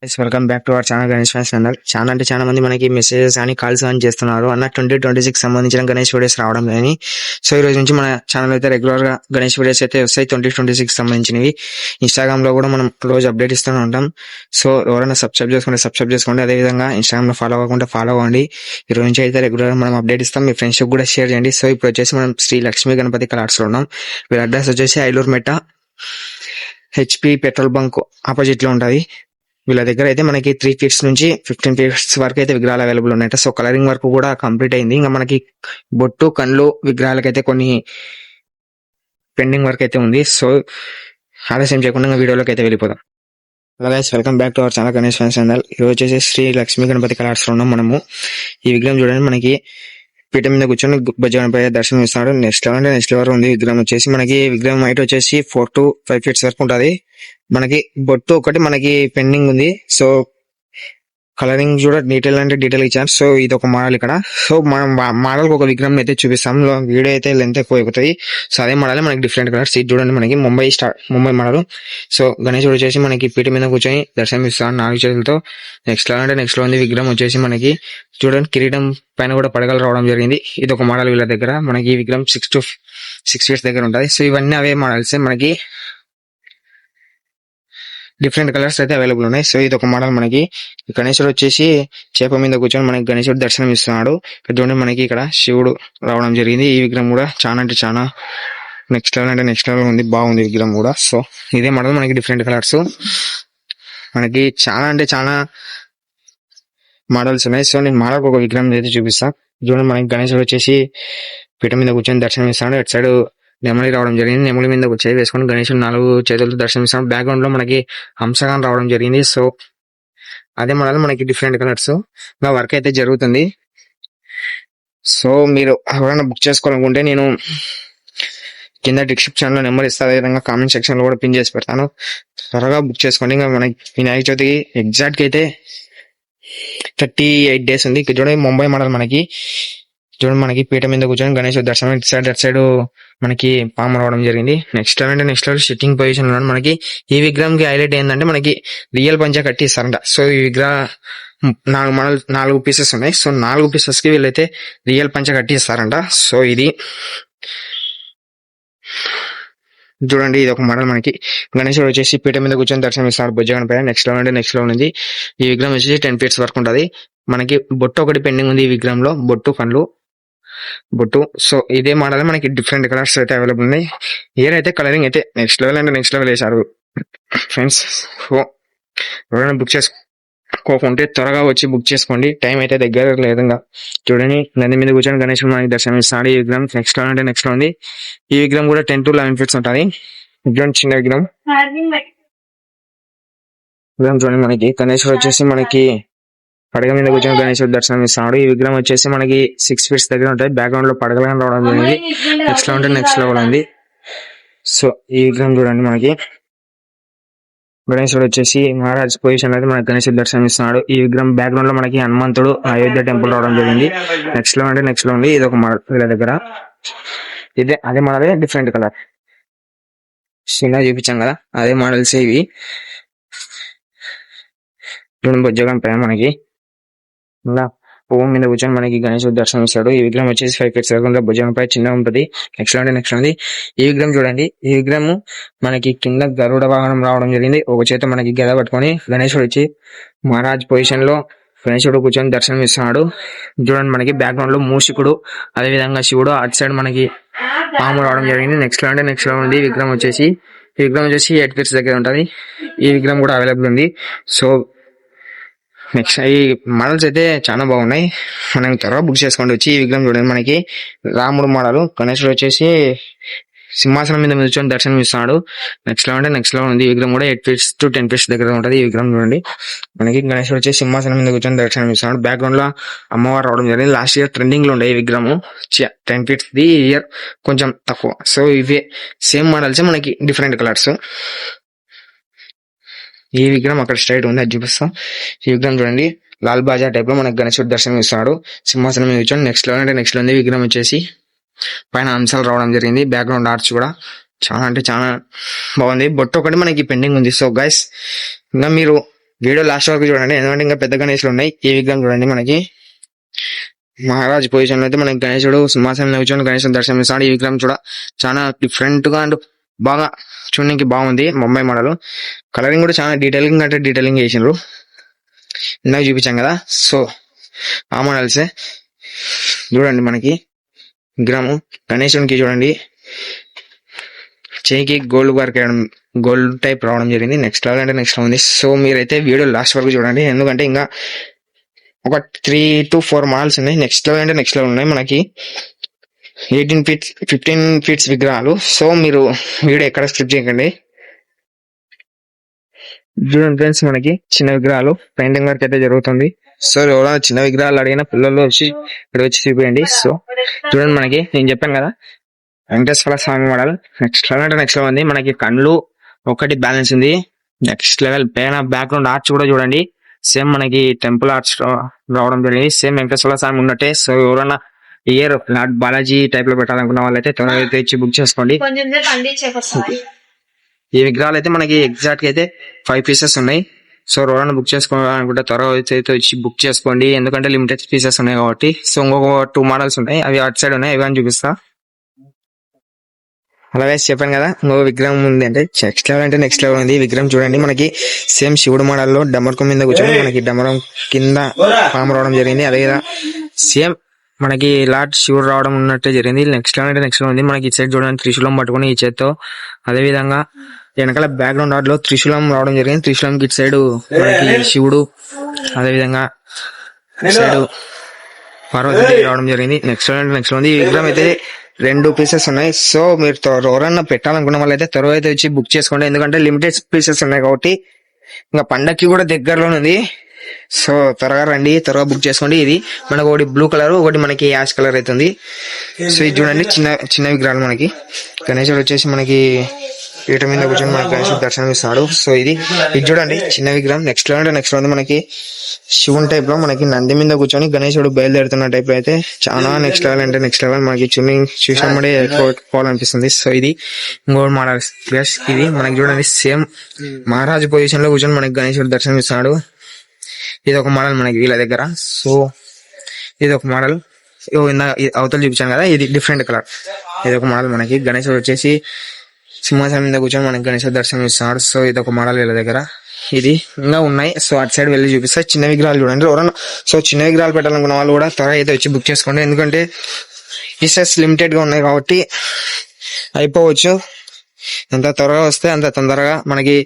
Welcome back to our channel Ganesh fans channel. అంటే చాలా మంది మనకి మెసేజెస్ కానీ కాల్స్ కానీ చేస్తున్నారు అన్న 2026 సంబంధించిన గణేష్ వీడియోస్ రావడం కానీ. సో ఈ రోజు నుంచి మన ఛానల్ అయితే రెగ్యులర్ గా గణేష్ వీడియోస్ అయితే వస్తాయి 2026 సంబంధించినవి. ఇన్స్టాగ్రామ్ లో కూడా మనం రోజు అప్డేట్ ఇస్తూనే ఉంటాం. సో ఎవరైనా సబ్స్క్రైబ్ చేసుకోండి. అదే విధంగా ఇన్స్టాగ్రామ్ లో ఫాలో అవ్వకుండా ఫాలో అవ్వండి. ఈ రోజు నుంచి అయితే రెగ్యులర్ గా మనం అప్డేట్ ఇస్తాం. మీ ఫ్రెండ్స్ కూడా షేర్ చేయండి. సో ఇప్పుడు వచ్చేసి మనం శ్రీ లక్ష్మీ గణపతి కలర్స్ లో ఉన్నాం. వీళ్ళ అడ్రస్ వచ్చేసి ఐలూరు మెట్ట హెచ్పి పెట్రోల్ బంక్ ఆపోజిట్ లో ఉంటది. వీళ్ళ దగ్గర అయితే మనకి 3 ఫీట్స్ నుంచి 15 ఫీట్స్ వరకు అయితే విగ్రహాలు అవైలబుల్ ఉన్నాయంట. సో కలరింగ్ వర్క్ కూడా కంప్లీట్ అయింది. ఇంకా మనకి బొట్టు కళ్ళు విగ్రహాలకైతే కొన్ని పెండింగ్ వర్క్ అయితే ఉంది. సో ఆలస్యం చేయకుండా వీడియోలోకి అయితే వెళ్ళిపోదాం. అలాగే welcome back to our channel Ganesh fans channel. ఈ రోజు వచ్చేసి శ్రీ లక్ష్మీ గణపతి కలర్స్ లో ఉన్నాం మనము. ఈ విగ్రహం చూడండి, మనకి పీఠ మీద కూర్చొని బొజ్జ గణపతి దర్శనం ఇస్తున్నాడు. నెక్స్ట్ లెవెల్ ఉంది. విగ్రహం వచ్చేసి మనకి విగ్రహం హైట్ వచ్చేసి 4 to 5 ఫీట్స్ వరకు ఉంటది. మనకి బొట్టు ఒకటి మనకి పెండింగ్ ఉంది. సో కలరింగ్ కూడా డీటెయిల్ ఇచ్చాను. సో ఇది ఒక మోడల్ ఇక్కడ. సో మనం మోడల్ ఒక విగ్రహం అయితే చూపిస్తాం. వీడియో అయితే లెంత్ ఎక్కువ అయిపోతుంది. సో అదే మోడల్ మనకి డిఫరెంట్ కలర్స్. ఇది చూడండి, మనకి ముంబై మోడల్. సో గణేశుడు వచ్చేసి మనకి పీఠ మీద కూర్చొని దర్శనం ఇస్తాడు 4 చేతులతో. నెక్స్ట్ లో ఉంది విగ్రహం వచ్చేసి మనకి చూడండి, కిరీటం పైన కూడా పడగలు రావడం జరిగింది. ఇది ఒక మోడల్ వీళ్ళ దగ్గర. మనకి ఈ విగ్రహం 6 ఫీట్స్ దగ్గర ఉంటుంది. సో ఇవన్నీ అవే మోడల్స్. మనకి డిఫరెంట్ కలర్స్ అయితే అవైలబుల్ ఉన్నాయి. సో ఇది ఒక మోడల్. మనకి గణేశుడు వచ్చేసి చేప మీద కూర్చొని మనకి గణేశుడు దర్శనం ఇస్తున్నాడు. చూడండి, మనకి ఇక్కడ శివుడు రావడం జరిగింది. ఈ విగ్రహం కూడా చాలా నెక్స్ట్ లెవెల్ ఉంది. బాగుంది విగ్రహం కూడా. సో ఇదే మోడల్. మనకి డిఫరెంట్ కలర్స్, మనకి చాలా మోడల్స్ ఉన్నాయి. సో నేను మోడల్ ఒక విగ్రహం అయితే చూపిస్తాను. చూడండి, మనకి గణేశుడు వచ్చేసి పీఠ మీద కూర్చొని దర్శనం ఇస్తున్నాడు. అటు సైడ్ నెమలి రావడం జరిగింది. నెమలి మీద చేయి వేసుకొని గణేశుడు 4 చేతులతో దర్శనమిస్తాం. బ్యాక్గ్రౌండ్ లో మనకి హంసగాన్ రావడం జరిగింది. సో అదే మోడల్. మనకి డిఫరెంట్ కలర్స్. ఇంకా వర్క్ అయితే జరుగుతుంది. సో మీరు ఎవరైనా బుక్ చేసుకోవాలనుకుంటే నేను కింద డిస్క్రిప్షన్ లో నెంబర్ ఇస్తా, అదేవిధంగా కామెంట్ సెక్షన్ లో కూడా పిన్ చేసి పెడతాను. త్వరగా బుక్ చేసుకోండి. ఇంకా మనకి వినాయక చవితికి ఎగ్జాక్ట్ గా అయితే 38 days ఉంది. చూడండి, ముంబై మోడల్. మనకి పీఠ మీద కూర్చొని గణేశుడు దర్శనం. అటు సైడ్ మనకి పాము రావడం జరిగింది. నెక్స్ట్ లెవెల్ సిట్టింగ్ పొజిషన్ లో మనకి ఈ విగ్రహం కి హైలైట్ ఏంటంటే మనకి రియల్ పంచా కట్టి ఇస్తారంట. సో ఈ విగ్రహం 4 పీసెస్ ఉన్నాయి. సో 4 పీసెస్ కి వీళ్ళైతే రియల్ పంచా కట్టి ఇస్తారంట. సో ఇది చూడండి, ఇది ఒక మోడల్. మనకి గణేశుడు వచ్చేసి పీఠ మీద కూర్చొని దర్శనం ఇస్తారు బొజ్జ గణపతి. నెక్స్ట్ లెవెల్ ఉంది. ఈ విగ్రహం వచ్చేసి 10 ఫీట్స్ వరకు ఉంటది. మనకి బొట్టు ఒకటి పెండింగ్ ఉంది ఈ విగ్రహంలో, బొట్టు కళ్ళు బొట్టు. సో ఇదే మోడల్. మనకి డిఫరెంట్ కలర్స్ అయితే అవైలబుల్ ఉన్నాయి. ఇయర్ అయితే కలరింగ్ అయితే నెక్స్ట్ లెవెల్ వేశారు ఫ్రెండ్స్. సో ఎవరైనా బుక్ చేసుకోకుంటే త్వరగా వచ్చి బుక్ చేసుకోండి. టైం అయితే దగ్గర లేదంగా. చూడండి, నంది మీద కూర్చొని గణేశుడు మనకి దర్శనం ఇస్తాడు. ఈ విగ్రహం నెక్స్ట్ లో ఉంది. ఈ విగ్రహం కూడా 10 to 11 ఫీట్స్ ఉంటుంది. విగ్రహం చిన్న విగ్రహం. చూడండి, మనకి గణేశుడు వచ్చేసి మనకి పడగ మీద కూర్చొని గణేశుడు దర్శనం ఇస్తాడు. ఈ విగ్రహం వచ్చేసి మనకి 6 ఫీట్స్ దగ్గర ఉంటాయి. బ్యాక్గ్రౌండ్ లో పడగలు రావడం జరిగింది. నెక్స్ట్ లెవెల్ ఉంది. సో ఈ విగ్రహం చూడండి, మనకి గణేశుడు వచ్చేసి మహారాజ్ పొజిషన్ లో అయితే మనకి గణేశుడు దర్శనం ఇస్తున్నాడు. ఈ విగ్రహం బ్యాక్గ్రౌండ్ లో మనకి హనుమంతుడు అయోధ్య టెంపుల్ రావడం జరిగింది. నెక్స్ట్ లో ఉంది. ఇది ఒక మోడల్ వీళ్ళ దగ్గర. అదే మోడల్, డిఫరెంట్ కలర్. చిన్న చూపించాం కదా, అదే మోడల్స్ ఇవి. చూడండి, బొజ్జగం పైన మనకి పువ్వు మీద కూర్చొని మనకి గణేశుడు దర్శనం ఇస్తాడు. ఈ విగ్రహం వచ్చేసి 5 ఫీట్స్ వరకు భుజం పై చిన్న ఉంటుంది. నెక్స్ట్ ఉంది. ఈ విగ్రహం చూడండి, ఈ విగ్రహం మనకి కింద గరుడ వాహనం రావడం జరిగింది. ఒక చేత మనకి గద పట్టుకొని గణేశుడు వచ్చి మహారాజ్ పొజిషన్ లో గణేశుడు కూర్చొని దర్శనం ఇస్తున్నాడు. చూడండి, మనకి బ్యాక్గ్రౌండ్ లో మూషికుడు, అదే విధంగా శివుడు, అటు సైడ్ మనకి పాము రావడం జరిగింది. నెక్స్ట్ లో ఉంది. ఈ విగ్రహం వచ్చేసి 8 ఫీట్స్ దగ్గర ఉంటది. ఈ విగ్రహం కూడా అవైలబుల్ ఉంది. సో నెక్స్ట్ ఈ మోడల్స్ అయితే చాలా బాగున్నాయి. మనం త్వరగా బుక్ చేసుకోండి వచ్చి. ఈ విగ్రహం చూడండి, మనకి రాముడు మోడల్. గణేశుడు వచ్చేసి సింహాసనం మీద కూర్చొని దర్శనం ఇస్తున్నాడు. నెక్స్ట్ లో ఉంది. ఈ విగ్రహం కూడా 8 ఫీట్స్ to 10 ఫీట్స్ దగ్గర ఉంటది. ఈ విగ్రహం చూడండి, మనకి గణేశుడు వచ్చి సింహాసనం మీద కూర్చొని దర్శనం ఇస్తున్నాడు. బ్యాక్గ్రౌండ్ లో అమ్మవారు రావడం జరిగింది. లాస్ట్ ఇయర్ ట్రెండింగ్ లో ఉండే ఈ విగ్రహం 10 ఫీట్స్. ఈ ఇయర్ కొంచెం తక్కువ. సో ఇవే సేమ్ మోడల్స్, మనకి డిఫరెంట్ కలర్స్. ఈ విగ్రహం అక్కడ స్ట్రైట్ ఉంది, అది చూపిస్తాం. ఈ విగ్రహం చూడండి, లాల్ బాజా టైప్ లో మనకు గణేశుడు దర్శనం ఇస్తాడు సింహాసనం మీద కూర్చొని. నెక్స్ట్ లో ఉంది. విగ్రహం వచ్చేసి పైన అంశాలు రావడం జరిగింది. బ్యాక్గ్రౌండ్ ఆర్చ్ కూడా చాలా బాగుంది. బొట్టు ఒకటి మనకి పెండింగ్ ఉంది. సో గైస్, ఇంకా మీరు వీడియో లాస్ట్ వరకు చూడండి, ఎందుకంటే ఇంకా పెద్ద గణేష్లు ఉన్నాయి. ఈ విగ్రహం చూడండి, మనకి మహారాజ్ పొజిషన్ లో అయితే మనకి గణేశుడు సింహాసనం కూర్చొని గణేశుడు దర్శనమిస్తాడు. ఈ విగ్రహం చూడ చాలా డిఫరెంట్ గా అండ్ బాగా చూడడానికి బాగుంది. ముంబై మోడల్ కలరింగ్ కూడా చాలా డీటెయిలింగ్ చేసిండ్రు. ఇందాక చూపించాం కదా, సో ఆ మోడల్సే చూడండి. మనకి విగ్రహం గణేశునికి చూడండి, చేయికి గోల్డ్ వర్క్ గోల్డ్ టైప్ రావడం జరిగింది. నెక్స్ట్ లెవెల్ అంటే నెక్స్ట్ ఉంది. సో మీరైతే వీడియో లాస్ట్ వరకు చూడండి, ఎందుకంటే ఇంకా ఒక 3 to 4 మోడల్స్ ఉన్నాయి. నెక్స్ట్ లెవెల్ అంటే నెక్స్ట్ లెవెల్ ఉన్నాయి. మనకి 18 feet 15 feet విగ్రహాలు. సో మీరు వీడియో ఎక్కడ స్కిప్ చేయకండి. చూడండి ఫ్రెండ్స్, మనకి చిన్న విగ్రహాలు పెయింటింగ్ వర్క్ అయితే జరుగుతుంది. సో ఎవరైనా చిన్న విగ్రహాలు అడిగిన పిల్లలు వచ్చి ఇక్కడ వచ్చి చూపించండి. సో చూడండి, మనకి నేను చెప్పాను కదా వెంకటేశ్వర స్వామి మోడల్ నెక్స్ట్ లెవెల్ అంటే నెక్స్ట్ లెవెల్ ఉంది. మనకి కళ్ళు ఒకటి బ్యాలెన్స్ ఉంది. నెక్స్ట్ లెవెల్ పైన బ్యాక్గ్రౌండ్ ఆర్చ్ కూడా చూడండి, సేమ్ మనకి టెంపుల్ ఆర్చ్ రావడం జరిగింది. సేమ్ వెంకటేశ్వర స్వామి ఉన్నట్టే. సో ఎవరైనా ఇయర్ లార్డ్ బాలాజీ టైప్ లో పెట్టాలనుకున్న వాళ్ళైతే త్వరగా అయితే ఇచ్చి బుక్ చేసుకోండి. ఈ విగ్రహాలు అయితే మనకి ఎగ్జాక్ట్ గా అయితే 5 pieces ఉన్నాయి. సో ఎవరైనా బుక్ చేసుకోవాలనుకుంటే త్వరగా అయితే వచ్చి బుక్ చేసుకోండి, ఎందుకంటే లిమిటెడ్ పీసెస్ ఉన్నాయి కాబట్టి. సో ఇంకొక 2 మోడల్స్ ఉన్నాయి, అవి అటు సైడ్ ఉన్నాయి, అవి అని చూపిస్తా. అలాగే చెప్పాను కదా, ఇంకో విగ్రహం ఉంది అంటే నెక్స్ట్ లెవెల్ అంటే నెక్స్ట్ లెవెల్ ఉంది. విగ్రహం చూడండి, మనకి సేమ్ శివుడు మోడల్లో డమరుకం మీద కూర్చొని మనకి డమరం కింద పాము రావడం జరిగింది. అదే సేమ్ మనకి లార్డ్ శివుడు రావడం ఉన్నట్టే జరిగింది. నెక్స్ట్ లెవెల్ అంటే నెక్స్ట్ లెవెల్ ఉంది. మనకి ఈ సైడ్ చూడండి త్రిశూలం పట్టుకుని ఈ చేత్తో, అదే విధంగా వెనకాల బ్యాక్గ్రౌండ్ ఆర్ట్ లో త్రిశూలం రావడం జరిగింది. త్రిశూలంకి ఇటు సైడ్ మనకి శివుడు, అదే విధంగా సైడ్ పార్వతీదేవి రావడం జరిగింది. నెక్స్ట్ లెవెల్ అంటే నెక్స్ట్ లెవెల్ ఉంది. ఈ విగ్రహం అయితే 2 pieces ఉన్నాయి. సో మీరు ఎవరన్నా పెట్టాలనుకున్న వాళ్ళైతే త్వరగా అయితే వచ్చి బుక్ చేసుకోండి, ఎందుకంటే లిమిటెడ్ పీసెస్ ఉన్నాయి కాబట్టి. ఇంకా పండక్కి కూడా దగ్గరలోనే ఉంది. సో త్వరగా రండి, త్వరగా బుక్ చేసుకోండి. ఇది మనకు ఒకటి బ్లూ కలర్, ఒకటి మనకి యాష్ కలర్ అవుతుంది. సో ఇది చూడండి, చిన్న విగ్రహాలు. మనకి గణేశుడు వచ్చేసి మనకి పీఠ మీద కూర్చొని మనకి గణేశుడు దర్శనం ఇస్తున్నాడు. సో ఇది చూడండి, చిన్న విగ్రహం. నెక్స్ట్ లెవెల్ అంటే నెక్స్ట్ లెవెల్ మనకి శివుని టైప్ లో మనకి నంది మీద కూర్చొని గణేశుడు బయలుదేరుతున్న టైప్ లో అయితే చాలా నెక్స్ట్ లెవెల్ అంటే నెక్స్ట్ లెవెల్. మనకి చూసినప్పుడే పోవాలనిపిస్తుంది. సో ఇది ఇంకోటి మోడల్. ఇది మనకి చూడండి, సేమ్ మహారాజు పొజిషన్ లో కూర్చొని మనకి గణేశుడు దర్శనం ఇస్తున్నాడు. ఇది ఒక మోడల్ మనకి వీళ్ళ దగ్గర. సో ఇది ఒక మోడల్. అవతల చూపించాను కదా, ఇది డిఫరెంట్ కలర్. ఇది ఒక మోడల్. మనకి గణేశుడు వచ్చేసి సింహాసనం మీద కూర్చొని మనకి గణేశుడు దర్శనం ఇస్తున్నాడు. సో ఇది ఒక మోడల్ వీళ్ళ దగ్గర. ఇది ఇంకా ఉన్నాయి. సో అటు సైడ్ వెళ్ళి చూపిస్తా. చిన్న విగ్రహాలు చూడండి ఎవరన్నా. సో చిన్న విగ్రహాలు పెట్టాలనుకున్న వాళ్ళు కూడా త్వరగా అయితే వచ్చి బుక్ చేసుకోండి, ఎందుకంటే పీసెస్ లిమిటెడ్ గా ఉన్నాయి కాబట్టి అయిపోవచ్చు. ఎంత త్వరగా వస్తే అంత తొందరగా మనకి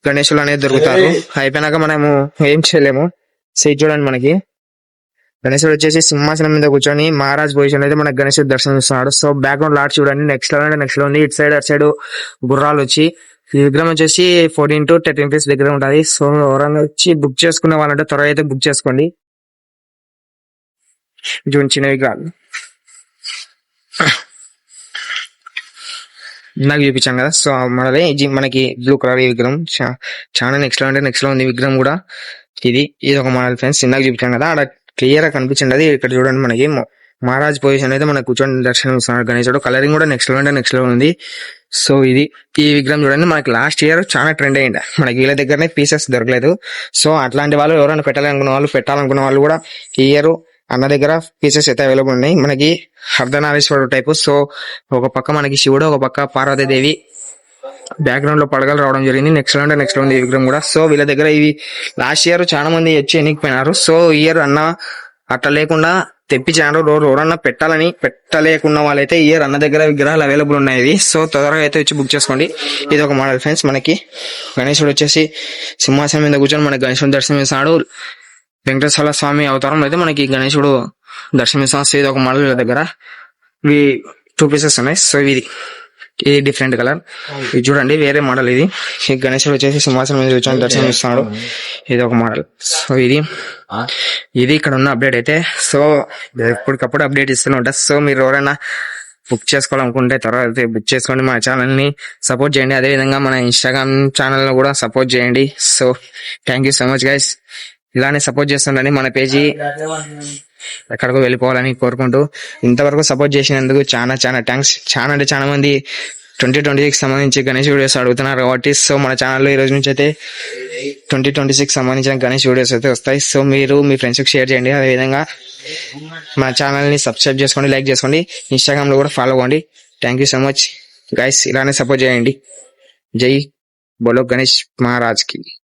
గణేశులు అనేది దొరుకుతారు. అయిపోయినాక మనము ఏం చేయలేము. సో ఇది చూడండి, మనకి గణేశుడు వచ్చేసి సింహాసనం మీద కూర్చొని మహారాజ్ పొజిషన్ అయితే మనకి గణేశుడు దర్శనం ఇస్తున్నాడు. సో బ్యాక్గ్రౌండ్ లాట్ చూడండి, నెక్స్ట్ లెవెల్ అంటే నెక్స్ట్ లెవెల్ ఉంది. ఇటు సైడ్ అటు సైడ్ గుర్రాలు వచ్చి, ఈ విగ్రహం వచ్చేసి 14 to 13 feet దగ్గర ఉంటుంది. సో ఎవరైనా వచ్చి బుక్ చేసుకునే వాళ్ళంటే త్వరగా అయితే బుక్ చేసుకోండి. జూన్ చిన్న విగ్రహాలు నాకు చూపించాం కదా. సో మనదే మనకి బ్లూ కలర్ ఈ విగ్రహం చాలా నెక్స్ట్ లెవెల్ అంటే నెక్స్ట్ లెవెల్ ఉంది. విగ్రహం కూడా ఇది ఒక మోడల్ ఫ్రెండ్స్. ఇందాక చూపించాం కదా, అక్కడ క్లియర్ గా కనిపించింది. అది ఇక్కడ చూడండి, మనకి మహారాజ్ పొజిషన్ అయితే మనకు కూర్చొని దర్శనం ఇస్తున్నాడు గణేశుడు. కలరింగ్ కూడా నెక్స్ట్ లెవెల్ అంటే నెక్స్ట్ లెవెల్ ఉంది. సో ఇది ఈ విగ్రహం చూడండి, మనకి లాస్ట్ ఇయర్ చాలా ట్రెండ్ అయ్యింది. మనకి వీళ్ళ దగ్గరనే పీసెస్ దొరకలేదు. సో అట్లాంటి వాళ్ళు ఎవరైనా పెట్టాలనుకున్న వాళ్ళు కూడా ఈ ఇయర్ అన్న దగ్గర పీసెస్ అయితే అవైలబుల్ ఉన్నాయి. మనకి అర్ధనారీశ్వరుడు టైపు. సో ఒక పక్క మనకి శివుడు, ఒక పక్క పార్వతీదేవి, బ్యాక్గ్రౌండ్ లో పడగలు రావడం జరిగింది. నెక్స్ట్ లెవెల్ అంటే నెక్స్ట్ లెవెల్ ఈ విగ్రహం కూడా. సో వీళ్ళ దగ్గర ఇవి లాస్ట్ ఇయర్ చాలా మంది వచ్చి ఎన్నికపోయినారు. సో ఈ ఇయర్ అన్న అట్లా లేకుండా తెప్పించారు. ఎవరన్నా పెట్టలేకున్న వాళ్ళైతే ఈ ఇయర్ అన్న దగ్గర విగ్రహాలు అవైలబుల్ ఉన్నాయి. సో త్వరగా అయితే వచ్చి బుక్ చేసుకోండి. ఇది ఒక మోడల్ ఫ్రెండ్స్. మనకి గణేశుడు వచ్చేసి సింహాసనం మీద కూర్చొని మనకి గణేశుడు దర్శనం ఇస్తున్నాడు. వెంకటేశ్వర స్వామి అవతారం అయితే మనకి గణేశుడు దర్శనం ఇస్తున్నాడు. సో ఇది ఒక మోడల్ దగ్గర. ఇవి 2 pieces ఉన్నాయి. సో ఇది డిఫరెంట్ కలర్. ఇది చూడండి, వేరే మోడల్. ఇది గణేశుడు వచ్చేసి సింహాసనం మీద కూర్చొని దర్శనం ఇస్తున్నాడు. ఇది ఒక మోడల్. సో ఇది ఇక్కడ ఉన్న అప్డేట్ అయితే. సో ఎప్పటికప్పుడు అప్డేట్ ఇస్తూనే ఉంటా. సో మీరు ఎవరైనా బుక్ చేసుకోవాలనుకుంటే తర్వాత బుక్ చేసుకోండి. మన ఛానల్ ని సపోర్ట్ చేయండి, అదే విధంగా మన ఇన్స్టాగ్రామ్ ఛానల్ లో కూడా సపోర్ట్ చేయండి. So thank you so much guys. ఇలానే సపోర్ట్ చేస్తుండండి. మన పేజీ ఎక్కడికో వెళ్ళిపోవాలని కోరుకుంటూ ఇంతవరకు సపోర్ట్ చేసినందుకు చాలా థ్యాంక్స్. చాలా మంది 2026 సంబంధించి గణేష్ వీడియోస్ అడుగుతున్నారు కాబట్టి సో మన ఛానల్లో ఈ రోజు నుంచి అయితే 2026 సంబంధించిన గణేష్ వీడియోస్ అయితే వస్తాయి. సో మీరు మీ ఫ్రెండ్స్కి షేర్ చేయండి. అదేవిధంగా మన ఛానల్ని సబ్స్క్రైబ్ చేసుకోండి, లైక్ చేసుకోండి, ఇన్స్టాగ్రామ్లో కూడా ఫాలో అవ్వండి. Thank you so much guys, ఇలానే సపోర్ట్ చేయండి. జై బోలో గణేష్ మహారాజ్కి.